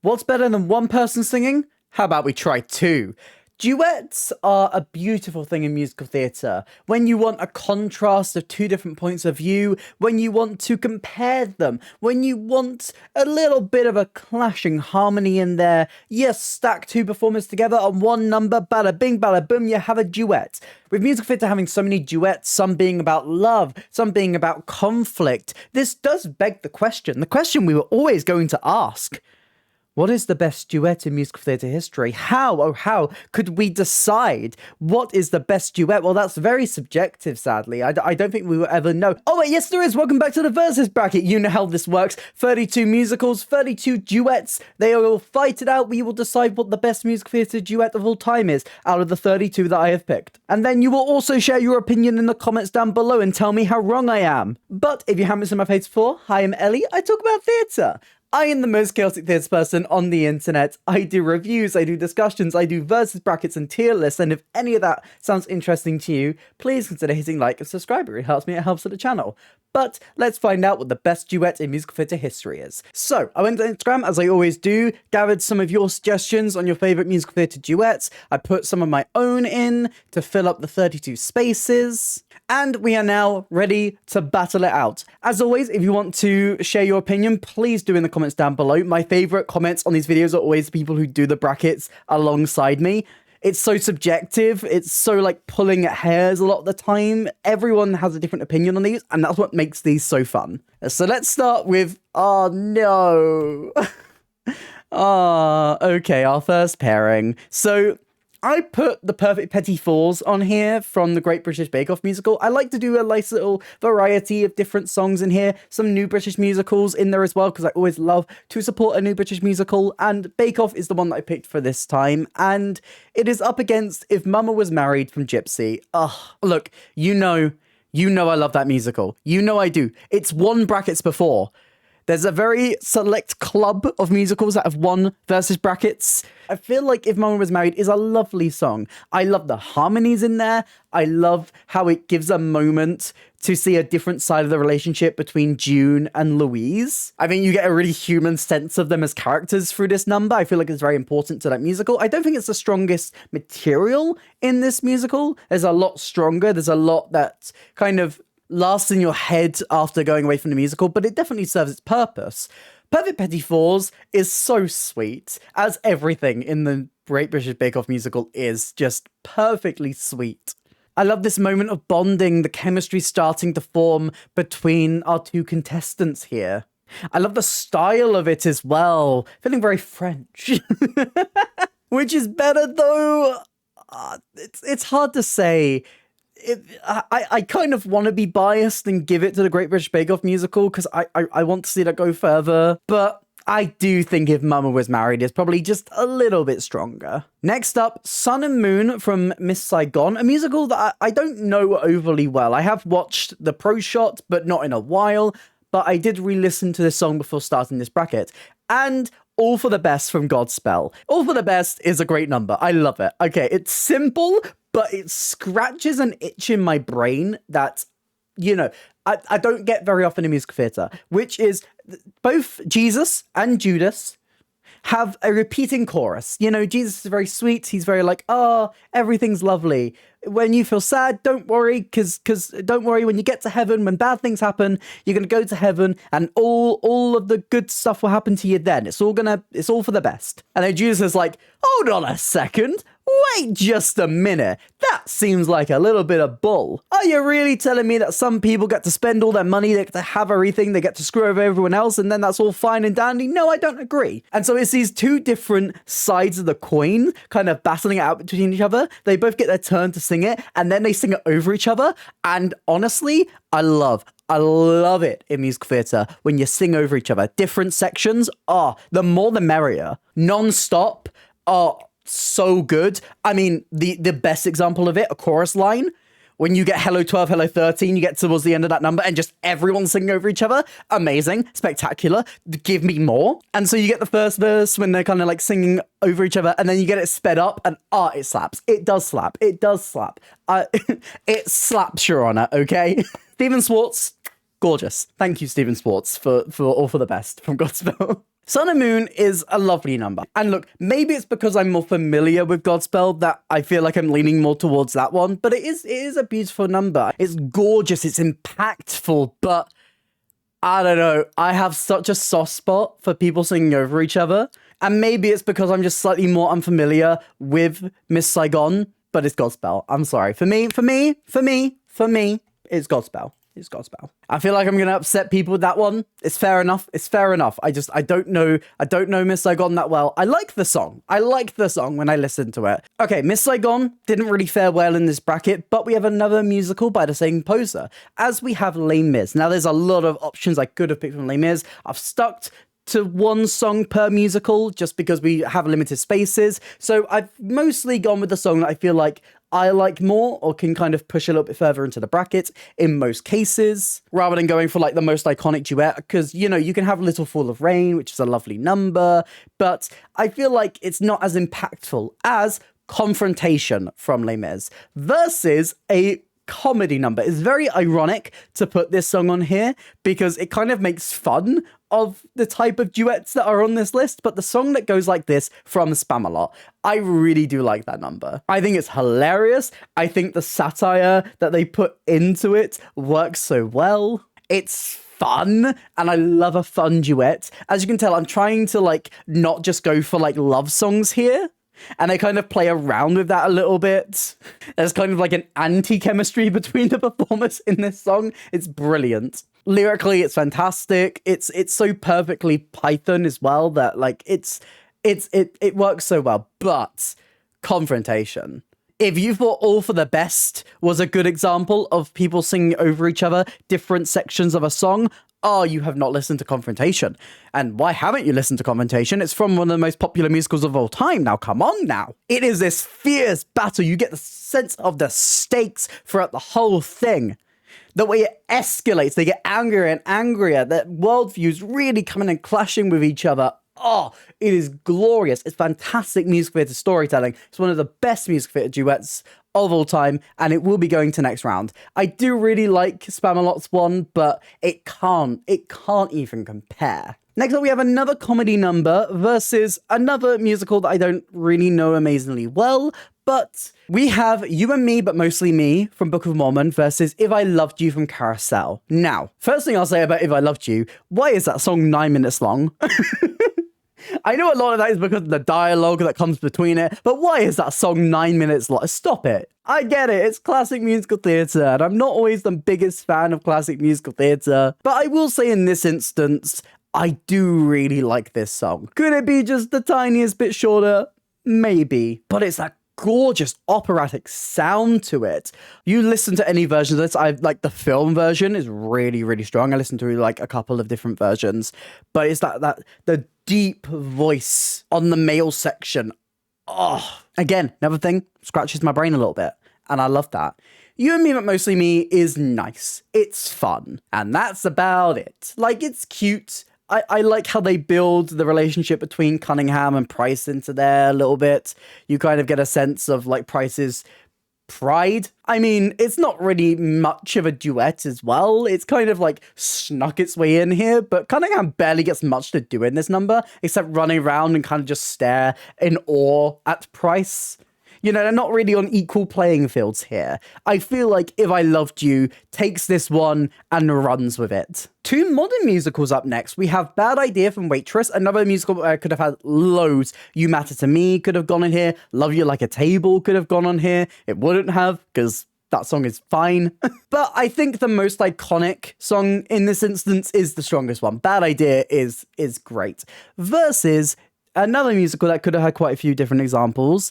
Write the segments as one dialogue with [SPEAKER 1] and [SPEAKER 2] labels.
[SPEAKER 1] What's better than one person singing? How about we try two? Duets are a beautiful thing in musical theatre. When you want a contrast of two different points of view, when you want to compare them, when you want a little bit of a clashing harmony in there, you stack two performers together on one number, bada bing, bada boom, you have a duet. With musical theatre having so many duets, some being about love, some being about conflict, this does beg the question we were always going to ask. What is the best duet in musical theatre history? How could we decide what is the best duet? Well, that's very subjective, sadly. I don't think we will ever know. Oh, wait, yes, there is. Welcome back to the Versus bracket. You know how this works. 32 musicals, 32 duets. They will fight it out. We will decide what the best musical theatre duet of all time is out of the 32 that I have picked. And then you will also share your opinion in the comments down below and tell me how wrong I am. But if you haven't seen my page before, hi, I'm Ellie. I talk about theatre. I am the most chaotic theatre person on the internet. I do reviews, I do discussions, I do versus brackets and tier lists, and if any of that sounds interesting to you, please consider hitting like and subscribe. It really helps me, it helps with the channel. But let's find out what the best duet in musical theatre history is. So, I went to Instagram, as I always do, gathered some of your suggestions on your favourite musical theatre duets. I put some of my own in to fill up the 32 spaces. And we are now ready to battle it out. As always, if you want to share your opinion, please do in the comments down below. My favourite comments on these videos are always the people who do the brackets alongside me. It's so subjective. It's so like pulling at hairs a lot of the time. Everyone has a different opinion on these, and that's what makes these so fun. So let's start with, oh no. Okay, our first pairing. So I put the Perfect Petty Fours on here from the Great British Bake Off musical. I like to do a nice little variety of different songs in here. Some new British musicals in there as well, because I always love to support a new British musical. And Bake Off is the one that I picked for this time. And it is up against If Mama Was Married from Gypsy. Look, you know I love that musical. You know I do. It's won brackets before. There's a very select club of musicals that have won versus brackets. I feel like If Mama Was Married is a lovely song. I love the harmonies in there. I love how it gives a moment to see a different side of the relationship between June and Louise. I think you get a really human sense of them as characters through this number. I feel like it's very important to that musical. I don't think it's the strongest material in this musical. There's a lot stronger. There's a lot that kind of lasts in your head after going away from the musical, but it definitely serves its purpose. Perfect Petty Fours is so sweet, as everything in the Great British Bake Off musical is just perfectly sweet. I love this moment of bonding, the chemistry starting to form between our two contestants here. I love the style of it as well, feeling very French. Which is better though? It's hard to say. I kind of want to be biased and give it to the Great British Bake Off musical because I want to see that go further, but I do think If Mama Was Married is probably just a little bit stronger. Next up, Sun and Moon from Miss Saigon, a musical that I don't know overly well. I have watched the pro shot, but not in a while, but I did re-listen to this song before starting this bracket, and All for the Best from Godspell. All for the Best is a great number. I love it. Okay, it's simple, but it scratches an itch in my brain that, you know, I don't get very often in musical theatre, which is both Jesus and Judas have a repeating chorus. You know, Jesus is very sweet. He's very like, oh, everything's lovely. When you feel sad, don't worry, because don't worry, when you get to heaven, when bad things happen, you're going to go to heaven and all of the good stuff will happen to you then. It's all for the best. And then Jesus is like, hold on a second. Wait just a minute. That seems like a little bit of bull. Are you really telling me that some people get to spend all their money, they get to have everything, they get to screw over everyone else, and then that's all fine and dandy? No, I don't agree. And so it's these two different sides of the coin kind of battling it out between each other. They both get their turn to sing it, and then they sing it over each other. And honestly, I love it in musical theatre when you sing over each other. Different sections, the more the merrier. Non-stop, so good. I mean, the best example of it, a chorus line, when you get Hello 12, Hello 13, you get towards the end of that number and just everyone singing over each other. Amazing, spectacular, give me more. And so you get the first verse when they're kind of like singing over each other, and then you get it sped up, and it slaps. It does slap. It does slap. It slaps, Your Honor, okay? Stephen Schwartz, gorgeous. Thank you, Stephen Schwartz, for All for the Best from Godspell. Sun and Moon is a lovely number. And look, maybe it's because I'm more familiar with Godspell that I feel like I'm leaning more towards that one, but it is a beautiful number. It's gorgeous, it's impactful, but I don't know, I have such a soft spot for people singing over each other. And maybe it's because I'm just slightly more unfamiliar with Miss Saigon, but it's Godspell. I'm sorry. For me, it's Godspell. It's Godspell. I feel like I'm gonna upset people with that one. It's fair enough. It's fair enough. I don't know Miss Saigon that well. I like the song. I like the song when I listen to it. Okay, Miss Saigon didn't really fare well in this bracket, but we have another musical by the same composer, as we have Les Mis. Now, there's a lot of options I could have picked from Les Mis. I've stuck to one song per musical just because we have limited spaces. So I've mostly gone with the song that I feel like I like more or can kind of push a little bit further into the bracket in most cases, rather than going for like the most iconic duet, because, you know, you can have Little Fall of Rain, which is a lovely number, but I feel like it's not as impactful as Confrontation from Les Mis versus a comedy number. It's very ironic to put this song on here because it kind of makes fun of the type of duets that are on this list, but the song that goes like this from Spamalot, I really do like that number. I think it's hilarious. I think the satire that they put into it works so well. It's fun, and I love a fun duet. As you can tell, I'm trying to like not just go for like love songs here. And they kind of play around with that a little bit. There's kind of like an anti-chemistry between the performers in this song. It's brilliant. Lyrically, it's fantastic. It's so perfectly Python as well that like it works so well. But Confrontation. If you thought All for the Best was a good example of people singing over each other different sections of a song, oh, you have not listened to Confrontation. And why haven't you listened to Confrontation? It's from one of the most popular musicals of all time. Now, come on now. It is this fierce battle. You get the sense of the stakes throughout the whole thing. The way it escalates, they get angrier and angrier. Their worldviews really coming and clashing with each other. Oh, it is glorious. It's fantastic music theatre storytelling. It's one of the best music theatre duets of all time, and it will be going to next round. I do really like Spamalot's one, but it can't even compare. Next up, we have another comedy number versus another musical that I don't really know amazingly well, but we have You and Me, But Mostly Me from Book of Mormon versus If I Loved You from Carousel. Now, first thing I'll say about If I Loved You, why is that song 9 minutes long? I know a lot of that is because of the dialogue that comes between it, but why is that song 9 minutes long? Stop it. I get it, it's classic musical theatre, and I'm not always the biggest fan of classic musical theatre, but I will say in this instance, I do really like this song. Could it be just the tiniest bit shorter? Maybe, but it's that gorgeous operatic sound to it. You listen to any version of this, I like the film version is really, really strong. I listened to like a couple of different versions, but it's that the deep voice on the male section. Oh, again, another thing scratches my brain a little bit, and I love that. You and Me, But Mostly Me is nice. It's fun, and that's about it. Like, it's cute. I like how they build the relationship between Cunningham and Price into there a little bit. You kind of get a sense of like Price's pride. I mean, it's not really much of a duet as well. It's kind of like snuck its way in here, but Cunningham barely gets much to do in this number, except running around and kind of just stare in awe at Price. You know, they're not really on equal playing fields here. I feel like If I Loved You takes this one and runs with it. Two modern musicals up next. We have Bad Idea from Waitress, another musical that I could have had loads. You Matter to Me could have gone in here. Love You Like a Table could have gone on here. It wouldn't have, because that song is fine. But I think the most iconic song in this instance is the strongest one. Bad Idea is great. Versus another musical that could have had quite a few different examples.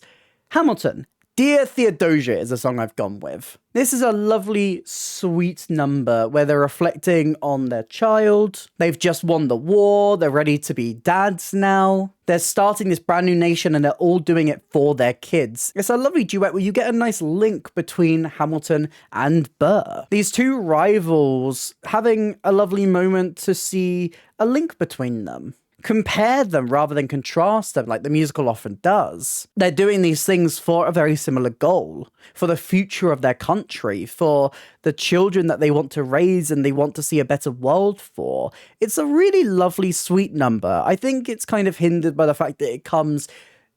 [SPEAKER 1] Hamilton. Dear Theodosia is a song I've gone with. This is a lovely, sweet number where they're reflecting on their child. They've just won the war. They're ready to be dads now. They're starting this brand new nation and they're all doing it for their kids. It's a lovely duet where you get a nice link between Hamilton and Burr. These two rivals having a lovely moment to see a link between them. compare them rather than contrast them like the musical often does. They're doing these things for a very similar goal, for the future of their country, for the children that they want to raise and they want to see a better world for. It's a really lovely, sweet number. I think it's kind of hindered by the fact that it comes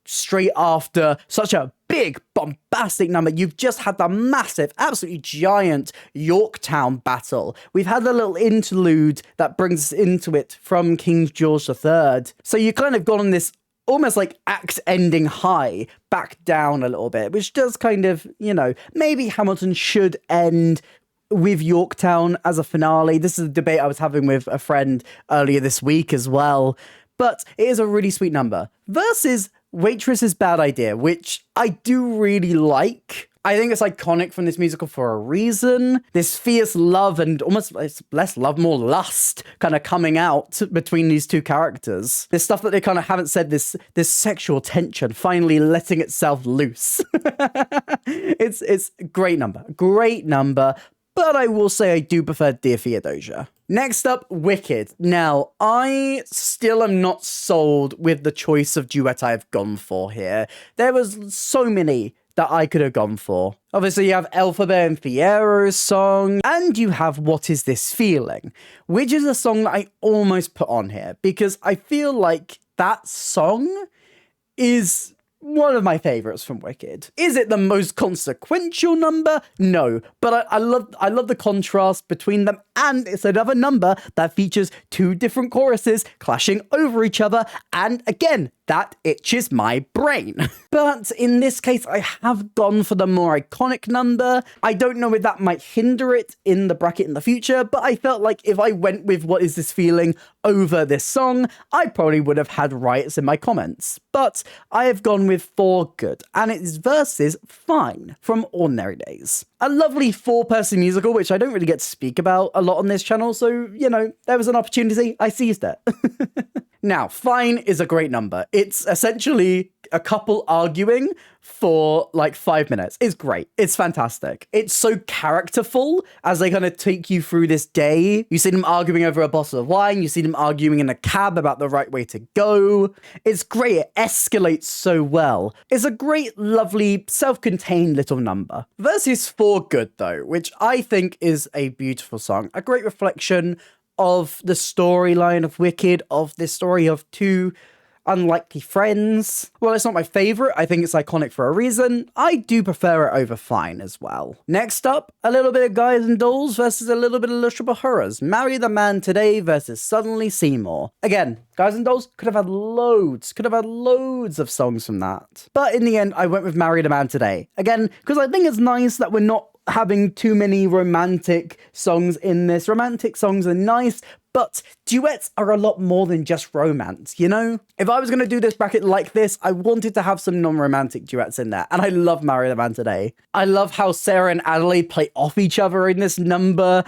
[SPEAKER 1] straight after such a big, bombastic number. You've just had the massive, absolutely giant Yorktown battle. We've had a little interlude that brings us into it from King George III. So you kind of gone on this almost like act ending high, back down a little bit, which does kind of, maybe Hamilton should end with Yorktown as a finale. This is a debate I was having with a friend earlier this week as well. But it is a really sweet number. Versus Waitress's Bad Idea, which I do really like. I think it's iconic from this musical for a reason. This fierce love and almost less love, more lust kind of coming out between these two characters. This stuff that they kind of haven't said, this sexual tension finally letting itself loose. It's a great number. But I will say I do prefer Dear Theodosia. Next up, Wicked. Now, I still am not sold with the choice of duet I have gone for here. There was so many that I could have gone for. Obviously, you have Elphaba and Fiero's song, and you have What Is This Feeling, which is a song that I almost put on here, because I feel like that song is one of my favorites from Wicked. Is it the most consequential number? No, but I love the contrast between them, and it's another number that features two different choruses clashing over each other, and again, that itches my brain. But in this case, I have gone for the more iconic number. I don't know if that might hinder it in the bracket in the future, but I felt like if I went with What Is This Feeling over this song, I probably would have had riots in my comments. But I have gone with For Good, and its verses Fine from Ordinary Days. A lovely four-person musical, which I don't really get to speak about a lot on this channel, so, there was an opportunity, I seized it. Now, Fine is a great number. It's essentially a couple arguing for like 5 minutes. It's great. It's fantastic. It's so characterful as they kind of take you through this day. You see them arguing over a bottle of wine. You see them arguing in a cab about the right way to go. It's great. It escalates so well. It's a great, lovely, self-contained little number. Versus For Good, though, which I think is a beautiful song. A great reflection of the storyline of Wicked, of this story of two unlikely friends. Well, it's not my favourite. I think it's iconic for a reason. I do prefer it over Fine as well. Next up, a little bit of Guys and Dolls versus a little bit of Little Shop of Horrors. Marry the Man Today versus Suddenly Seymour. Again, Guys and Dolls could have had loads of songs from that. But in the end, I went with Marry the Man Today. Again, because I think it's nice that we're not having too many romantic songs in this. Romantic songs are nice, but duets are a lot more than just romance, If I was going to do this bracket like this, I wanted to have some non-romantic duets in there, and I love Marry the Man Today. I love how Sarah and Adelaide play off each other in this number.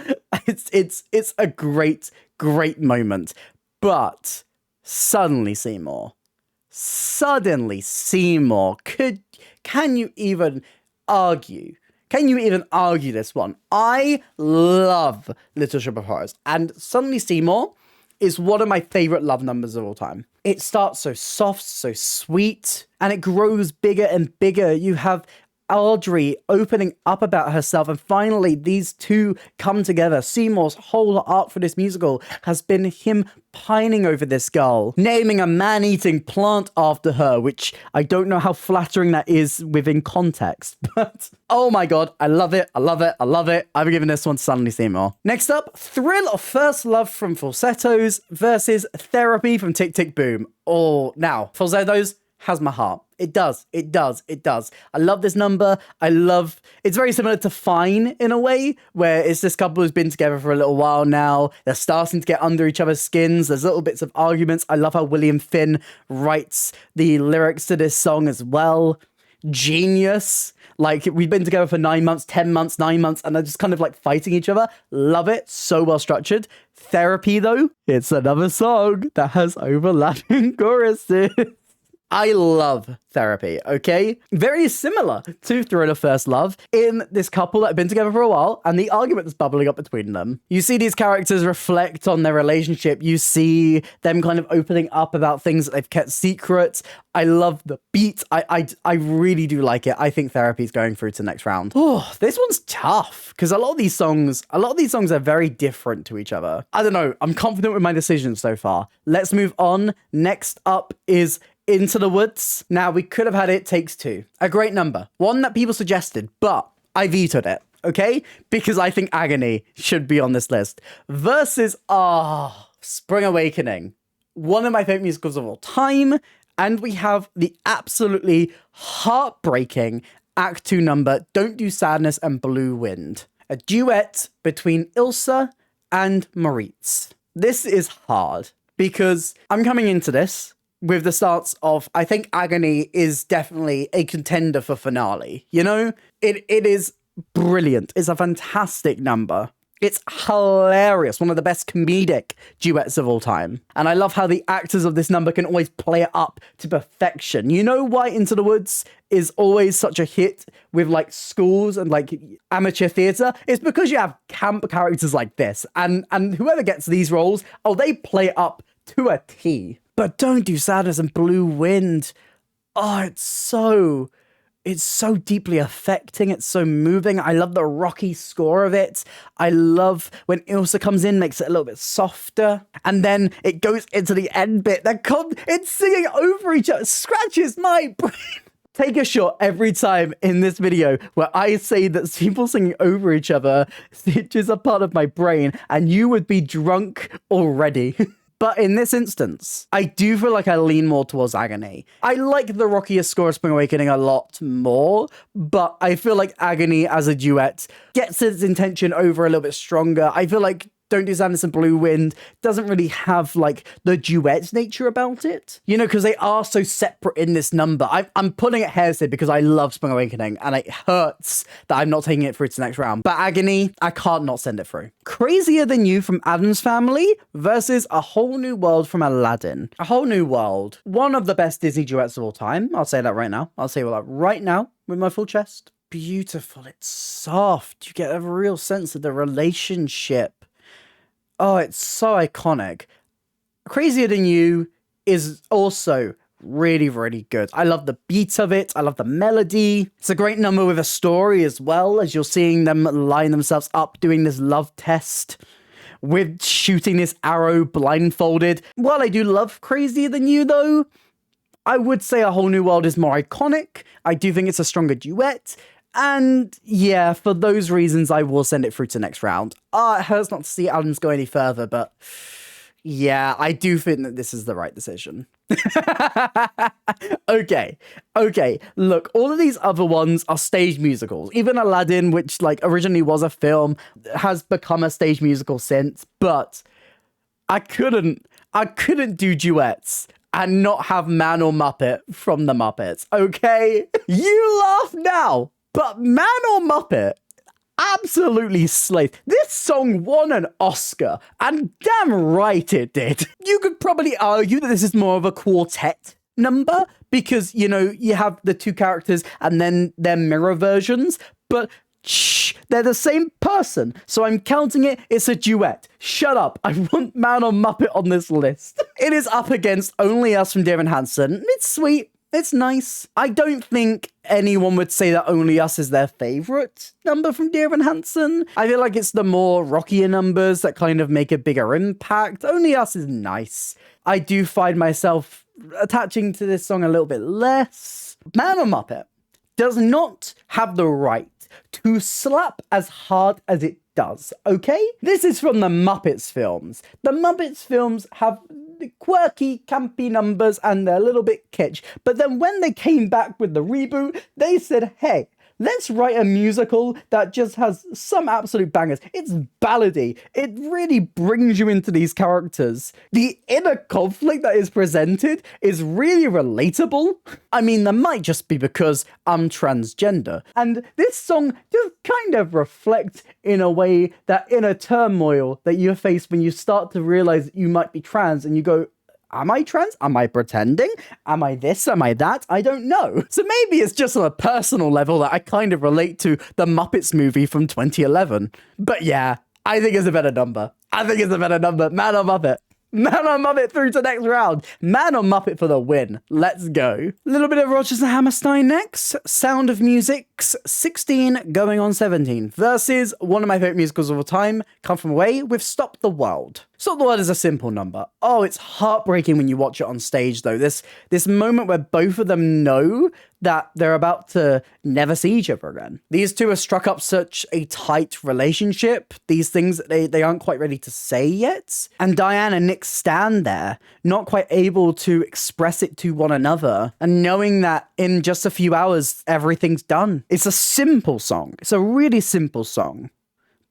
[SPEAKER 1] It's a great moment. But Suddenly Seymour, can you even argue? Can you even argue this one? I love Little Shop of Horrors, and Suddenly Seymour is one of my favourite love numbers of all time. It starts so soft, so sweet, and it grows bigger and bigger. You have Audrey opening up about herself, and finally these two come together. Seymour's whole arc for this musical has been him pining over this girl, naming a man-eating plant after her, which I don't know how flattering that is within context, but oh my god, I love it. I'm giving this one Suddenly Seymour. Next up, Thrill of First Love from Falsettos versus Therapy from Tick Tick Boom. Oh, now, Falsettos has my heart. It does. I love this number. It's very similar to Fine in a way, where it's this couple who's been together for a little while now. They're starting to get under each other's skins. There's little bits of arguments. I love how William Finn writes the lyrics to this song as well. Genius. Like, we've been together for 9 months, 10 months, 9 months, and they're just kind of like fighting each other. Love it. So well structured. Therapy, though, it's another song that has overlapping choruses. I love Therapy, okay? Very similar to Thriller First Love in this couple that have been together for a while and the argument that's bubbling up between them. You see these characters reflect on their relationship. You see them kind of opening up about things that they've kept secret. I love the beat. I really do like it. I think Therapy's going through to the next round. Oh, this one's tough because a lot of these songs are very different to each other. I don't know. I'm confident with my decision so far. Let's move on. Next up is Into the Woods. Now, we could have had It Takes Two. A great number. One that people suggested, but I vetoed it, okay? Because I think Agony should be on this list. Versus, Spring Awakening. One of my favorite musicals of all time. And we have the absolutely heartbreaking Act 2 number, Don't Do Sadness and Blue Wind. A duet between Ilse and Moritz. This is hard because I'm coming into this with the stance of, I think Agony is definitely a contender for finale. You know, it is brilliant. It's a fantastic number. It's hilarious. One of the best comedic duets of all time. And I love how the actors of this number can always play it up to perfection. You know why Into the Woods is always such a hit with like schools and like amateur theatre? It's because you have camp characters like this. And whoever gets these roles, they play it up to a T. But Don't Do Sadness and Blue Wind. It's so deeply affecting. It's so moving. I love the rocky score of it. I love when Ilse comes in, makes it a little bit softer. And then it goes into the end bit. It's singing over each other. Scratches my brain. Take a shot every time in this video where I say that people singing over each other stitches a part of my brain and you would be drunk already. But in this instance, I do feel like I lean more towards Agony. I like the rockier score of Spring Awakening a lot more, but I feel like Agony as a duet gets its intention over a little bit stronger. I feel like Don't Do Sadness and Blue Wind doesn't really have like the duet nature about it, you know, because they are so separate in this number. I'm putting it hearsay because I love Spring Awakening and it hurts that I'm not taking it through to the next round. But Agony, I can't not send it through. Crazier Than You from Addams Family versus A Whole New World from Aladdin. A Whole New World, one of the best Disney duets of all time. I'll say that right now. I'll say that right now with my full chest. Beautiful. It's soft. You get a real sense of the relationship. Oh, it's so iconic. Crazier Than You is also really, really good. I love the beat of it. I love the melody. It's a great number with a story as well, as you're seeing them line themselves up doing this love test with shooting this arrow blindfolded. While I do love Crazier Than You, though, I would say A Whole New World is more iconic. I do think it's a stronger duet. And yeah, for those reasons, I will send it through to next round. It hurts not to see Adams go any further, but yeah, I do think that this is the right decision. Okay. Look, all of these other ones are stage musicals. Even Aladdin, which like originally was a film, has become a stage musical since. But I couldn't do duets and not have Man or Muppet from the Muppets. Okay, you laugh now. But Man or Muppet absolutely slayed. This song won an Oscar, and damn right it did. You could probably argue that this is more of a quartet number, because, you know, you have the two characters and then their mirror versions, but shh, they're the same person. So I'm counting it, it's a duet. Shut up, I want Man or Muppet on this list. It is up against Only Us from Dear Evan Hansen. It's sweet. It's nice. I don't think anyone would say that Only Us is their favourite number from Dear Evan Hansen. I feel like it's the more rockier numbers that kind of make a bigger impact. Only Us is nice. I do find myself attaching to this song a little bit less. Man or Muppet does not have the right to slap as hard as it does, okay? This is from the Muppets films. The Muppets films have quirky, campy numbers and they're a little bit kitsch. But then when they came back with the reboot, they said, hey, let's write a musical that just has some absolute bangers. It's ballady. It really brings you into these characters. The inner conflict that is presented is really relatable. I mean, that might just be because I'm transgender. And this song just kind of reflects in a way that inner turmoil that you face when you start to realize that you might be trans and you go, Am I trans? Am I pretending? Am I this? Am I that? I don't know. So maybe it's just on a personal level that I kind of relate to the Muppets movie from 2011. But yeah, I think it's a better number. Man or Muppet? Man or Muppet through to next round. Man or Muppet for the win. Let's go. A little bit of Rodgers and Hammerstein next. Sound of Music's 16 going on 17 versus one of my favorite musicals of all time, Come From Away with Stop the World. Stop the World is a simple number. Oh, it's heartbreaking when you watch it on stage though. This moment where both of them know that they're about to never see each other again. These two have struck up such a tight relationship. These things they aren't quite ready to say yet. And Diane and Nick stand there, not quite able to express it to one another, and knowing that in just a few hours, everything's done. It's a simple song. It's a really simple song.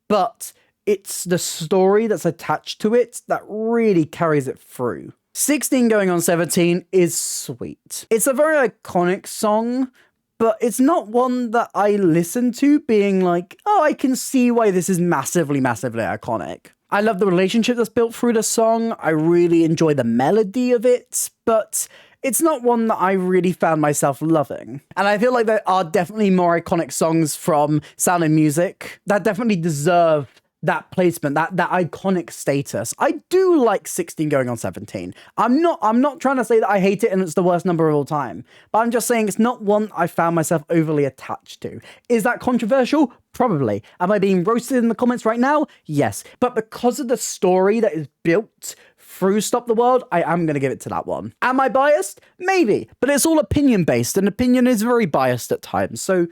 [SPEAKER 1] But it's the story that's attached to it that really carries it through. 16 going on 17 is sweet. It's a very iconic song, but it's not one that I listen to being like, oh, I can see why this is massively, massively iconic. I love the relationship that's built through the song. I really enjoy the melody of it, but it's not one that I really found myself loving. And I feel like there are definitely more iconic songs from Sound of Music that definitely deserve that placement, that iconic status. I do like 16 going on 17. I'm not trying to say that I hate it and it's the worst number of all time, but I'm just saying it's not one I found myself overly attached to. Is that controversial? Probably. Am I being roasted in the comments right now? Yes. But because of the story that is built through Stop the World, I am going to give it to that one. Am I biased? Maybe. But it's all opinion based, and opinion is very biased at times, so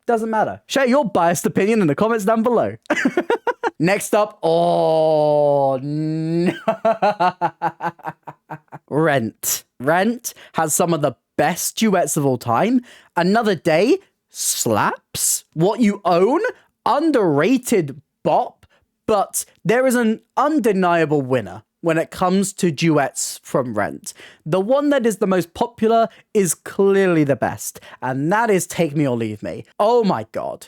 [SPEAKER 1] doesn't matter. Share your biased opinion in the comments down below. Next up, oh no. Rent. Rent has some of the best duets of all time. Another Day slaps. What You Own, underrated bop, but there is an undeniable winner when it comes to duets from Rent. The one that is the most popular is clearly the best, and that is Take Me or Leave Me. Oh my god.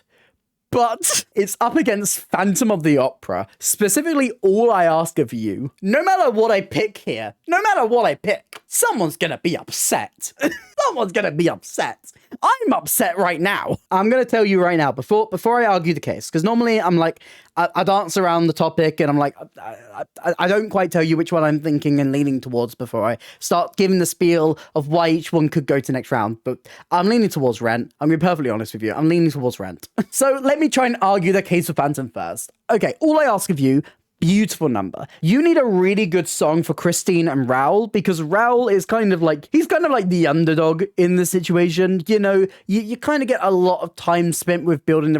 [SPEAKER 1] But it's up against Phantom of the Opera, specifically All I Ask of You. No matter what I pick here, someone's gonna be upset. Someone's gonna be upset. I'm upset right now. I'm gonna tell you right now, before I argue the case, because normally I'm like, I dance around the topic and I'm like, I don't quite tell you which one I'm thinking and leaning towards before I start giving the spiel of why each one could go to next round. But I'm leaning towards Rent. I'm gonna be perfectly honest with you. I'm leaning towards Rent. So let me try and argue the case for Phantom first. Okay, All I Ask of You, beautiful number. You need a really good song for Christine and Raoul, because Raoul is he's kind of like the underdog in the situation. You know, you kind of get a lot of time spent with building the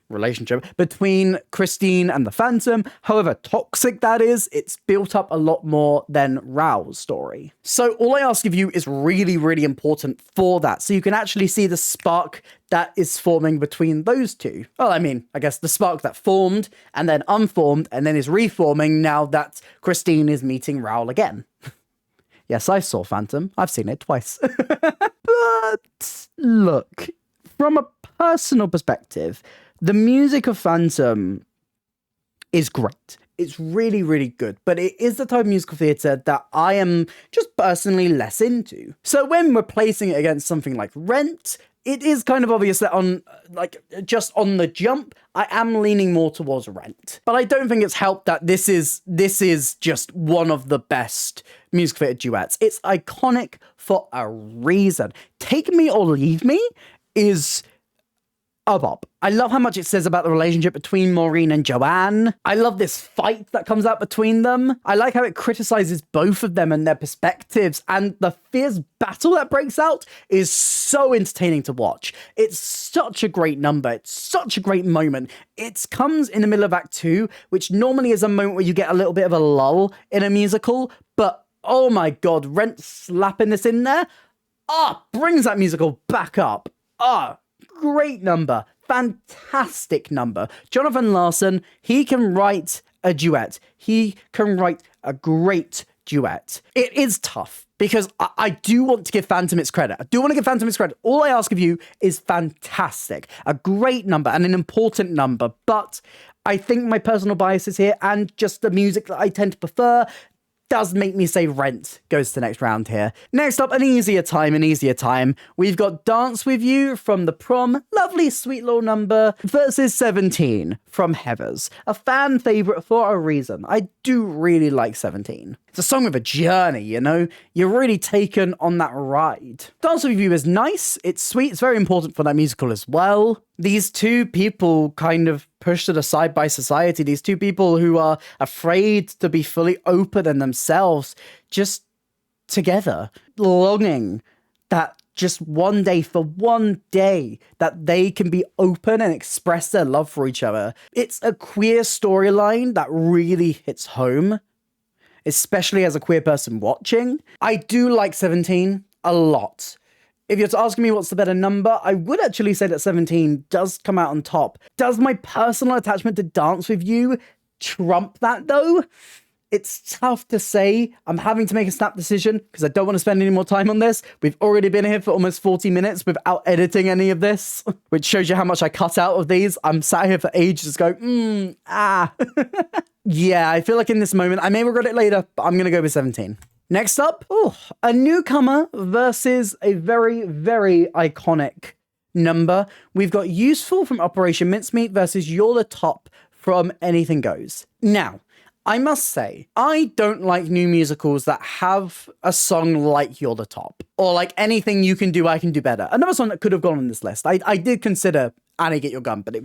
[SPEAKER 1] relationship between Christine and the Phantom. However toxic that is, it's built up a lot more than Raoul's story. So All I Ask of You is really, really important for that. So you can actually see the spark that is forming between those two. Well, I mean, I guess the spark that formed and then unformed and then is reforming now that Christine is meeting Raoul again. Yes, I saw Phantom. I've seen it twice. But look, from a personal perspective, the music of Phantom is great. It's really, really good, but it is the type of musical theatre that I am just personally less into. So when we're placing it against something like Rent, it is kind of obvious that just on the jump, I am leaning more towards Rent. But I don't think it's helped that this is just one of the best musical theatre duets. It's iconic for a reason. Take Me or Leave Me is a bop. I love how much it says about the relationship between Maureen and Joanne. I love this fight that comes out between them. I like how it criticizes both of them and their perspectives, and the fierce battle that breaks out is so entertaining to watch. It's such a great number. It's such a great moment. It comes in the middle of Act 2, which normally is a moment where you get a little bit of a lull in a musical, but oh my god, Rent slapping this in there, brings that musical back up. Great number. Fantastic number. Jonathan Larson, he can write a duet. He can write a great duet. It is tough because I do want to give Phantom its credit. All I Ask of You is fantastic. A great number and an important number, but I think my personal bias is here and just the music that I tend to prefer does make me say Rent goes to the next round here. Next up, an easier time. We've got Dance With You from The Prom, lovely sweet little number, versus 17 from Heathers. A fan favourite for a reason. I do really like 17. It's a song with a journey, you know? You're really taken on that ride. Dance With You is nice, it's sweet, it's very important for that musical as well. These two people kind of pushed to the side by society, these two people who are afraid to be fully open in themselves, just together, longing that just one day, for one day, that they can be open and express their love for each other. It's a queer storyline that really hits home, especially as a queer person watching. I do like 17 a lot. If you're asking me what's the better number, I would actually say that 17 does come out on top. Does my personal attachment to Dance With You trump that though? It's tough to say. I'm having to make a snap decision because I don't want to spend any more time on this. We've already been here for almost 40 minutes without editing any of this, which shows you how much I cut out of these. I'm sat here for ages going, Yeah, I feel like in this moment, I may regret it later, but I'm going to go with 17. Next up, a newcomer versus a very, very iconic number. We've got Useful from Operation Mincemeat versus You're the Top from Anything Goes. Now, I must say, I don't like new musicals that have a song like You're the Top, or like Anything You Can Do, I Can Do Better. Another song that could have gone on this list. I did consider Annie, Get Your Gun, but it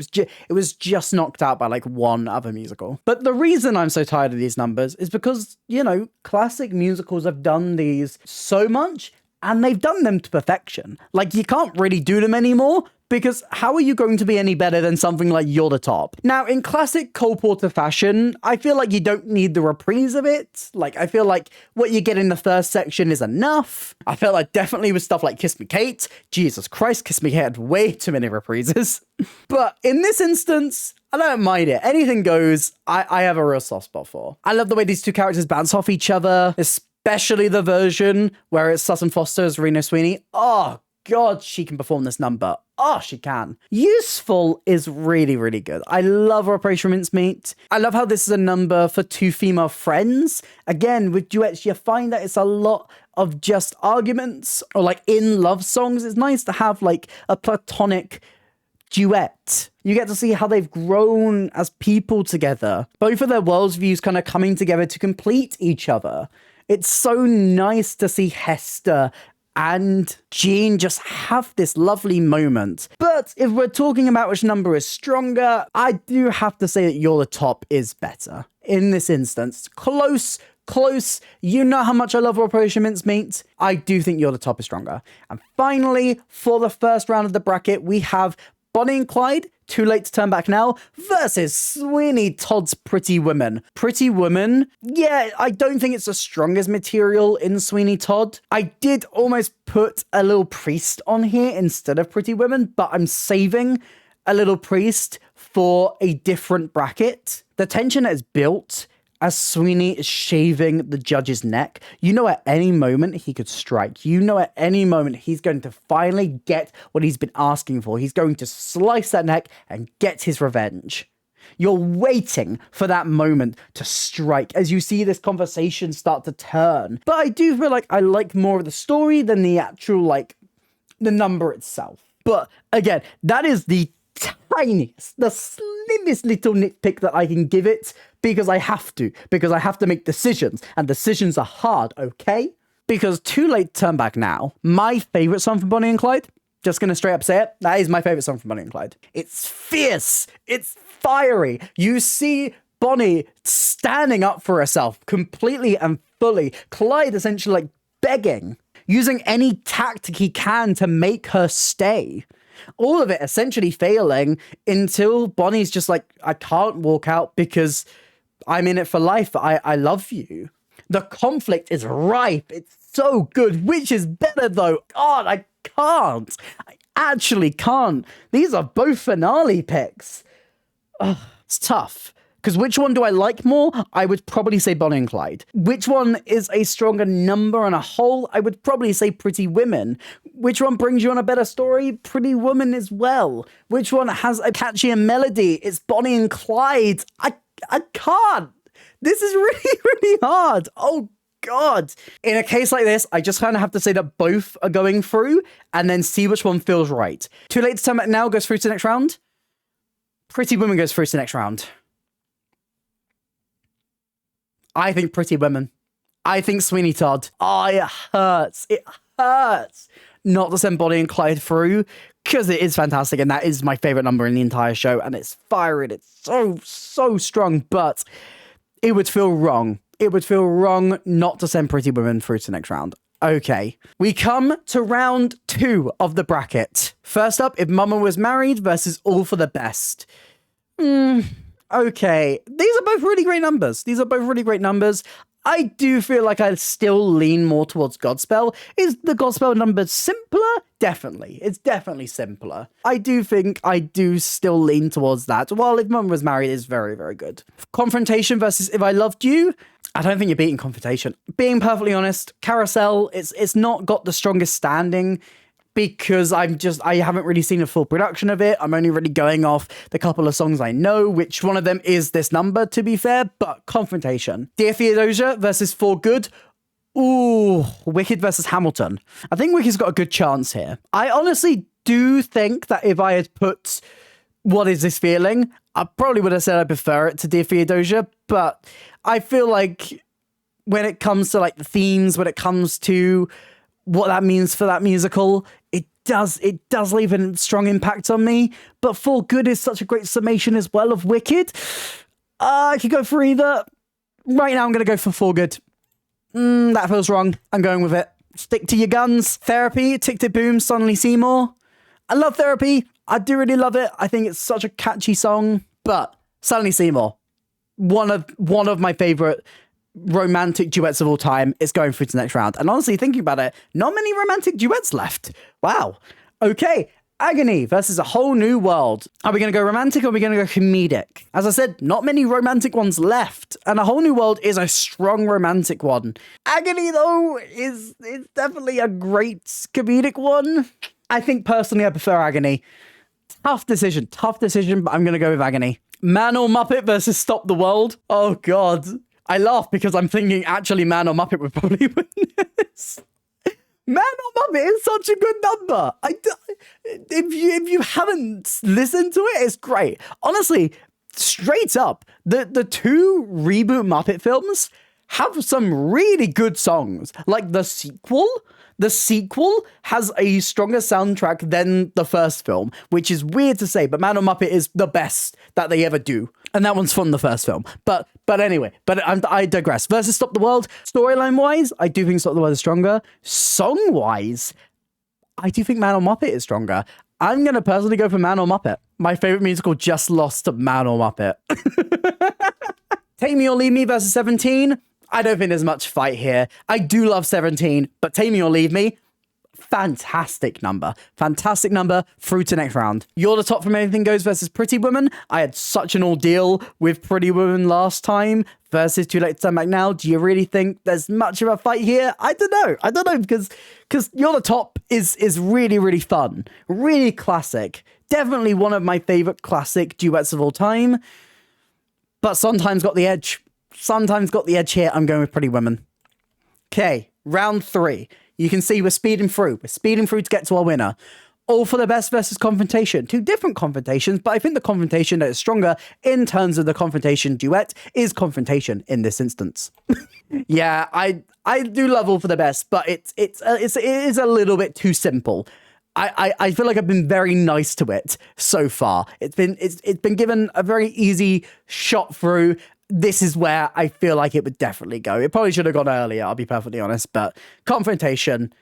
[SPEAKER 1] was just knocked out by like one other musical. But the reason I'm so tired of these numbers is because, you know, classic musicals have done these so much, and they've done them to perfection. Like, you can't really do them anymore, because how are you going to be any better than something like You're the Top? Now, in classic Cole Porter fashion, I feel like you don't need the reprise of it. Like, I feel like what you get in the first section is enough. I felt like definitely with stuff like Kiss Me Kate. Jesus Christ, Kiss Me Kate had way too many reprises. But in this instance, I don't mind it. Anything Goes, I have a real soft spot for. I love the way these two characters bounce off each other, especially the version where it's Sutton Foster as Reno Sweeney. Oh, God, she can perform this number. Oh, she can. Useful is really, really good. I love Operation Mincemeat. I love how this is a number for two female friends. Again, with duets, you find that it's a lot of just arguments or like in love songs. It's nice to have like a platonic duet. You get to see how they've grown as people together. Both of their world's views kind of coming together to complete each other. It's so nice to see Hester and Jean just have this lovely moment. But if we're talking about which number is stronger, I do have to say that You're the Top is better. In this instance, close. You know how much I love Operation Mincemeat. I do think You're the Top is stronger. And finally, for the first round of the bracket, we have Bonnie and Clyde, Too Late to Turn Back Now, versus Sweeney Todd's Pretty Woman. Pretty Woman, yeah, I don't think it's the strongest material in Sweeney Todd. I did almost put a Little Priest on here instead of Pretty Woman, but I'm saving a Little Priest for a different bracket. The tension that is built as Sweeney is shaving the judge's neck, you know at any moment he could strike. You know at any moment he's going to finally get what he's been asking for. He's going to slice that neck and get his revenge. You're waiting for that moment to strike as you see this conversation start to turn. But I do feel like I like more of the story than the actual, like, the number itself. But again, that is the tiniest, the slimmest little nitpick that I can give it, because I have to make decisions, and decisions are hard, okay? Because Too Late to Turn Back Now, my favourite song from Bonnie and Clyde, just gonna straight up say it, that is my favourite song from Bonnie and Clyde. It's fierce, it's fiery. You see Bonnie standing up for herself completely and fully. Clyde essentially like begging, using any tactic he can to make her stay. All of it essentially failing until Bonnie's just like, I can't walk out because I'm in it for life. I love you. The conflict is ripe. It's so good. Which is better though? God, I can't. I actually can't. These are both finale picks. Ugh, it's tough. Because which one do I like more? I would probably say Bonnie and Clyde. Which one is a stronger number on a whole? I would probably say Pretty Women. Which one brings you on a better story? Pretty Woman as well. Which one has a catchier melody? It's Bonnie and Clyde. I can't. This is really, really hard. Oh God. In a case like this, I just kind of have to say that both are going through and then see which one feels right. Too Late to Turn Back Now goes through to the next round. Pretty Women goes through to the next round. I think Pretty Women. I think Sweeney Todd. Oh, it hurts. It hurts not to send Bonnie and Clyde through, because it is fantastic, and that is my favorite number in the entire show, and it's firing. It's so strong, but it would feel wrong. It would feel wrong not to send Pretty Women through to the next round. Okay, we come to round 2 of the bracket. First up, If Mama Was Married versus All for the Best. Okay, these are both really great numbers. I do feel like I still lean more towards Godspell. Is the Godspell number simpler? Definitely. It's definitely simpler. I do think I do still lean towards that, while If Mum Was Married is very, very good. Confrontation versus If I Loved You. I don't think you're beating Confrontation. Being perfectly honest, Carousel, it's not got the strongest standing, because I haven't really seen a full production of it. I'm only really going off the couple of songs I know, which one of them is this number, to be fair, but Confrontation. Dear Theodosia versus For Good. Ooh, Wicked versus Hamilton. I think Wicked's got a good chance here. I honestly do think that if I had put What Is This Feeling, I probably would have said I prefer it to Dear Theodosia, but I feel like when it comes to like the themes, when it comes to what that means for that musical, it does leave a strong impact on me. But For Good is such a great summation as well of Wicked. I could go for either. Right now I'm going to go for Good. That feels wrong. I'm going with it. Stick to your guns. Therapy, Tick Tick Boom, Suddenly Seymour. I love Therapy. I do really love it. I think it's such a catchy song. But Suddenly Seymour, one of my favorite romantic duets of all time, is going through to the next round. And honestly, thinking about it, not many romantic duets left. Wow. Okay, Agony versus A Whole New World. Are we going to go romantic or are we going to go comedic? As I said, not many romantic ones left, and A Whole New World is a strong romantic one. Agony, though, is definitely a great comedic one. I think personally I prefer Agony. Tough decision, but I'm going to go with Agony. Man or Muppet versus Stop the World. Oh, God. I laugh because I'm thinking actually Man or Muppet would probably win this. Man or Muppet is such a good number. If you haven't listened to it, it's great. Honestly, straight up, the 2 reboot Muppet films have some really good songs. Like the sequel has a stronger soundtrack than the first film, which is weird to say, but Man or Muppet is the best that they ever do. And that one's from the first film. But anyway, I digress. Versus Stop the World, storyline-wise, I do think Stop the World is stronger. Song-wise, I do think Man or Muppet is stronger. I'm going to personally go for Man or Muppet. My favorite musical just lost to Man or Muppet. Take Me or Leave Me versus 17. I don't think there's much fight here. I do love 17, but Take Me or Leave Me, fantastic number through to next round. You're the Top From Anything Goes versus Pretty Woman. I had such an ordeal with Pretty Woman last time versus Too Late to Turn Back Now. Do you really think there's much of a fight here? I don't know because You're the Top is really, really fun, really classic, definitely one of my favorite classic duets of all time, but sometimes got the edge here. I'm going with Pretty Woman. Okay, round 3. You can see we're speeding through to get to our winner. All for the Best versus Confrontation. 2 different confrontations, but I think the confrontation that is stronger in terms of the confrontation duet is Confrontation in this instance. Yeah, I do love All for the Best, but it is a little bit too simple. I feel like I've been very nice to it so far. It's been given a very easy shot through. This is where I feel like it would definitely go. It probably should have gone earlier, I'll be perfectly honest, but Confrontation,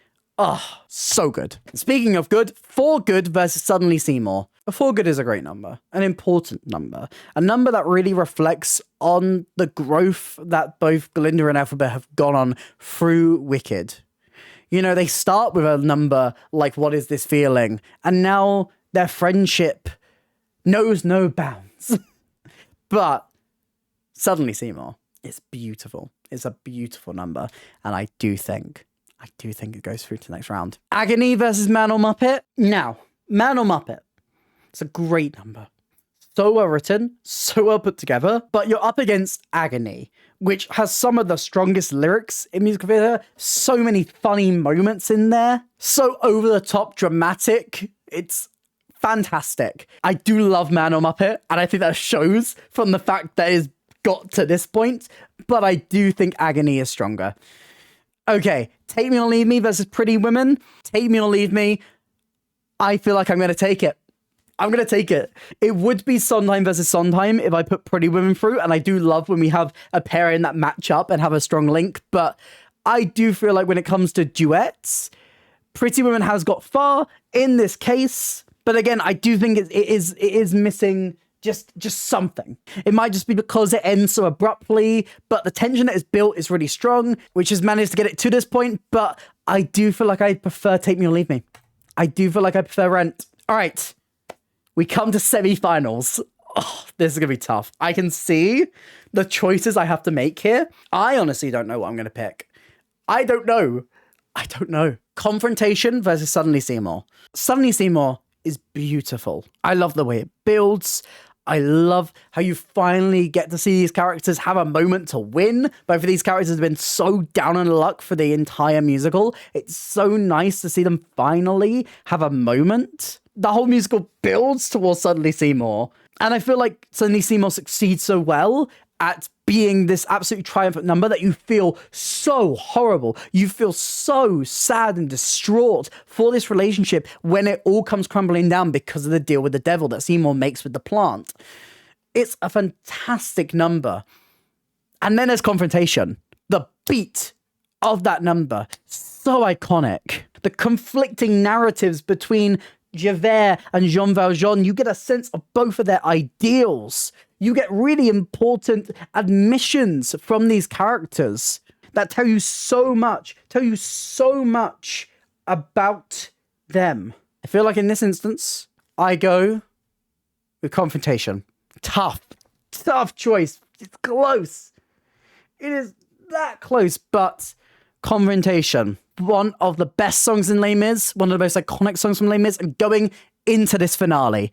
[SPEAKER 1] so good. Speaking of good, For Good versus Suddenly Seymour. For Good is a great number, an important number, a number that really reflects on the growth that both Glinda and Elphaba have gone on through Wicked. You know, they start with a number like What Is This Feeling, and now their friendship knows no bounds. But Suddenly Seymour, it's beautiful. It's a beautiful number. And I do think it goes through to the next round. Agony versus Man or Muppet. Now, Man or Muppet. It's a great number. so well written, so well put together, but you're up against Agony, which has some of the strongest lyrics in musical theatre, so many funny moments in there, so over the top dramatic. It's fantastic. I do love Man or Muppet, and I think that shows from the fact that it's got to this point, but I do think Agony is stronger. Okay, Take Me or Leave Me versus Pretty Women. Take Me or Leave Me. I feel like I'm going to take it. I'm going to take it. It would be Sondheim versus Sondheim if I put Pretty Women through, and I do love when we have a pairing that match up and have a strong link, but I do feel like when it comes to duets, Pretty Women has got far in this case, but again, I do think it is missing just something. It might just be because it ends so abruptly, but the tension that is built is really strong, which has managed to get it to this point, but I do feel like I prefer Take Me or Leave Me. I do feel like I prefer Rent. All right, we come to semi-finals. Oh, this is going to be tough. I can see the choices I have to make here. I honestly don't know what I'm going to pick. I don't know. Confrontation versus Suddenly Seymour. Suddenly Seymour is beautiful. I love the way it builds. I love how you finally get to see these characters have a moment to win. Both of these characters have been so down on luck for the entire musical. It's so nice to see them finally have a moment. The whole musical builds towards Suddenly Seymour. And I feel like Suddenly Seymour succeeds so well at being this absolutely triumphant number that you feel so horrible. You feel so sad and distraught for this relationship when it all comes crumbling down because of the deal with the devil that Seymour makes with the plant. It's a fantastic number. And then there's Confrontation. The beat of that number, so iconic. The conflicting narratives between Javert and Jean Valjean, you get a sense of both of their ideals. You get really important admissions from these characters that tell you so much about them. I feel like in this instance, I go with Confrontation. Tough choice. It's close. It is that close, but Confrontation, one of the best songs in Les Mis, one of the most iconic songs from Les Mis, and going into this finale.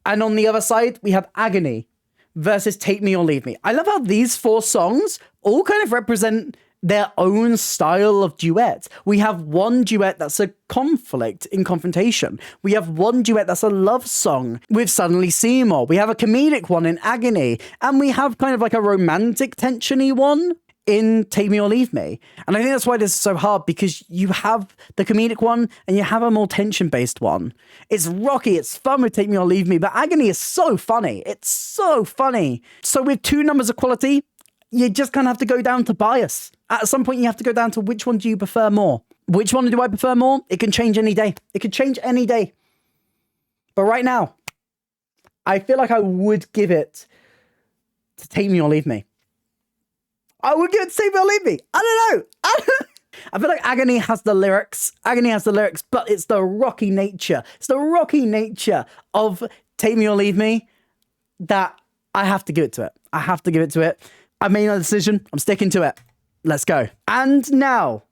[SPEAKER 1] And on the other side, we have Agony versus Take Me or Leave Me. I love how these four songs all kind of represent their own style of duet. We have one duet that's a conflict in Confrontation. We have one duet that's a love song with Suddenly Seymour. We have a comedic one in Agony. And we have kind of like a romantic tension-y one in Take Me or Leave Me. And I think that's why this is so hard, because you have the comedic one and you have a more tension-based one. It's rocky, it's fun with Take Me or Leave Me, but Agony is so funny. It's so funny. So with two numbers of quality, you just kind of have to go down to bias. At some point, you have to go down to which one do you prefer more? Which one do I prefer more? It can change any day. It could change any day. But right now, I feel like I would give it to Take Me or Leave Me. I would give it to Take Me or Leave Me. I don't know. I feel like Agony has the lyrics. But it's the rocky nature. It's the rocky nature of Take Me or Leave Me that I have to give it to it. I made my decision. I'm sticking to it. Let's go. And now,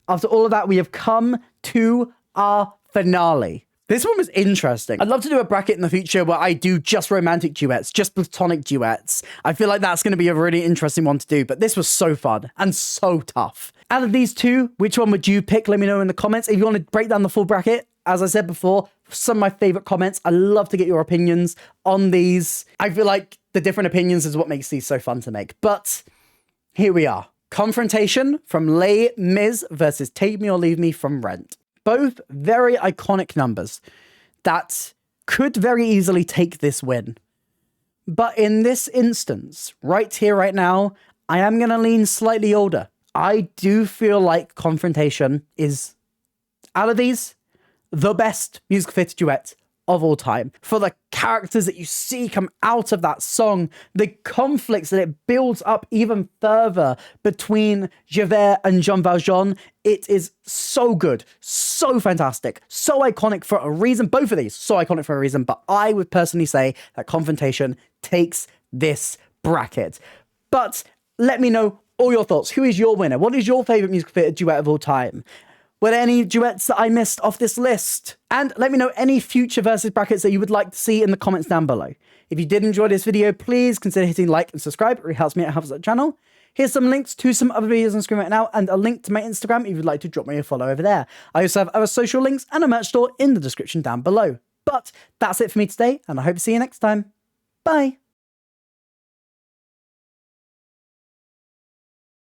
[SPEAKER 1] after all of that, we have come to our finale. This one was interesting. I'd love to do a bracket in the future where I do just romantic duets, just platonic duets. I feel like that's going to be a really interesting one to do, but this was so fun and so tough. Out of these two, which one would you pick? Let me know in the comments. If you want to break down the full bracket, as I said before, some of my favorite comments. I love to get your opinions on these. I feel like the different opinions is what makes these so fun to make. But here we are. Confrontation from Les Mis versus Take Me or Leave Me from Rent. Both very iconic numbers that could very easily take this win. But in this instance, right here, right now, I am going to lean slightly older. I do feel like Confrontation is, out of these, the best musical theatre duet of all time. For the characters that you see come out of that song, the conflicts that it builds up even further between Javert and Jean Valjean, it is so good, so fantastic, so iconic for a reason. Both of these, so iconic for a reason, but I would personally say that Confrontation takes this bracket. But let me know all your thoughts. Who is your winner? What is your favourite musical theatre duet of all time? Were there any duets that I missed off this list? And let me know any future versus brackets that you would like to see in the comments down below. If you did enjoy this video, please consider hitting like and subscribe. It really helps me out, helps the channel. Here's some links to some other videos on screen right now and a link to my Instagram if you'd like to drop me a follow over there. I also have other social links and a merch store in the description down below. But that's it for me today, and I hope to see you next time. Bye.